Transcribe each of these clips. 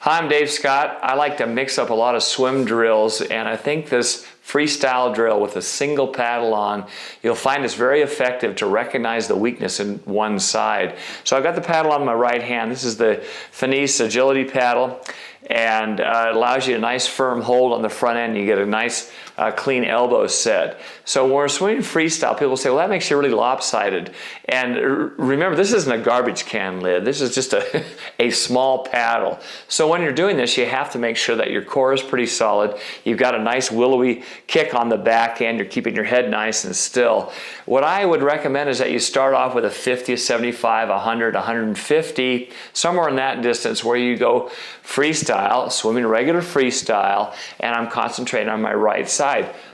Hi, I'm Dave Scott. I like to mix up a lot of swim drills, and I think this freestyle drill with a single paddle on, you'll find it's very effective to recognize the weakness in one side. So I've got the paddle on my right hand. This is the Finesse agility paddle, and it allows you a nice firm hold on the front end. You get a nice clean elbow set. So when we're swimming freestyle, people say, well, that makes you really lopsided. And remember, this isn't a garbage can lid. This is just a small paddle. So when you're doing this, you have to make sure that your core is pretty solid. You've got a nice willowy kick on the back end. You're keeping your head nice and still. What I would recommend is that you start off with a 50, a 75, 100, 150, somewhere in that distance where you go freestyle, swimming regular freestyle, and I'm concentrating on my right side.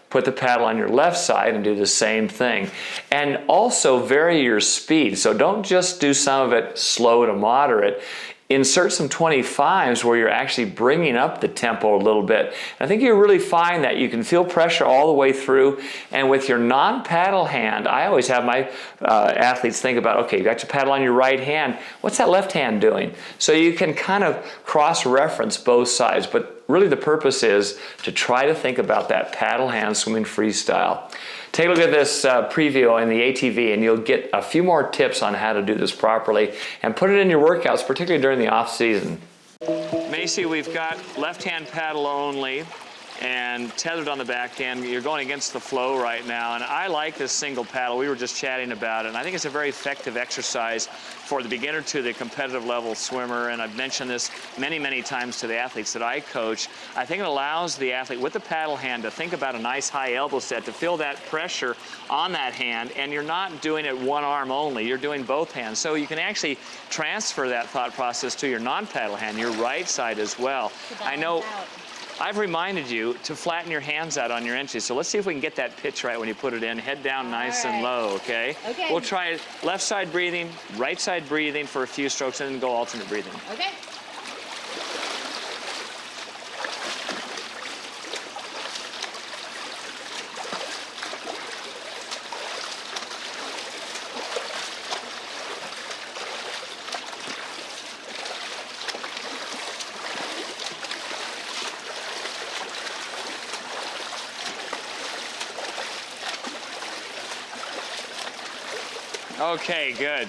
Put the paddle on your left side and do the same thing. And also vary your speed. So don't just do some of it slow to moderate. Insert some 25s where you're actually bringing up the tempo a little bit. And I think you'll really find that you can feel pressure all the way through. And with your non-paddle hand, I always have my athletes think about, okay, you got your paddle on your right hand. What's that left hand doing? So you can kind of cross-reference both sides. But really the purpose is to try to think about that paddle hand swimming freestyle. Take a look at this preview in the ATV and you'll get a few more tips on how to do this properly and put it in your workouts, particularly during the off season. Macy, we've got left-hand paddle only and tethered on the back end. You're going against the flow right now, and I like this single paddle. We were just chatting about it, and I think it's a very effective exercise for the beginner to the competitive level swimmer, and I've mentioned this many, many times to the athletes that I coach. I think it allows the athlete with the paddle hand to think about a nice high elbow set, to feel that pressure on that hand, and you're not doing it one arm only, you're doing both hands. So you can actually transfer that thought process to your non-paddle hand, your right side as well. I know I've reminded you to flatten your hands out on your entry, so let's see if we can get that pitch right when you put it in. Head down nice and low, okay? Okay. We'll try left side breathing, right side breathing for a few strokes, and then go alternate breathing. Okay. Okay, good.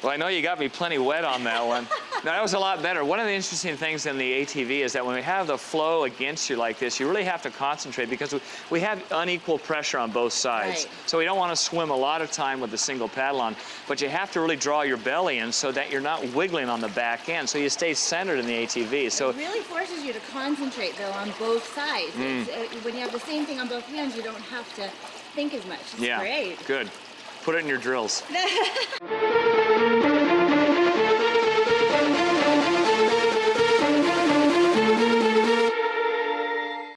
Well, I know you got me plenty wet on that one. No, that was a lot better. One of the interesting things in the ATV is that when we have the flow against you like this, you really have to concentrate because we have unequal pressure on both sides. Right. So we don't want to swim a lot of time with the single paddle on, but you have to really draw your belly in so that you're not wiggling on the back end, so you stay centered in the ATV. So it really forces you to concentrate, though, on both sides. When you have the same thing on both hands, you don't have to think as much. It's great. Good. Put it in your drills.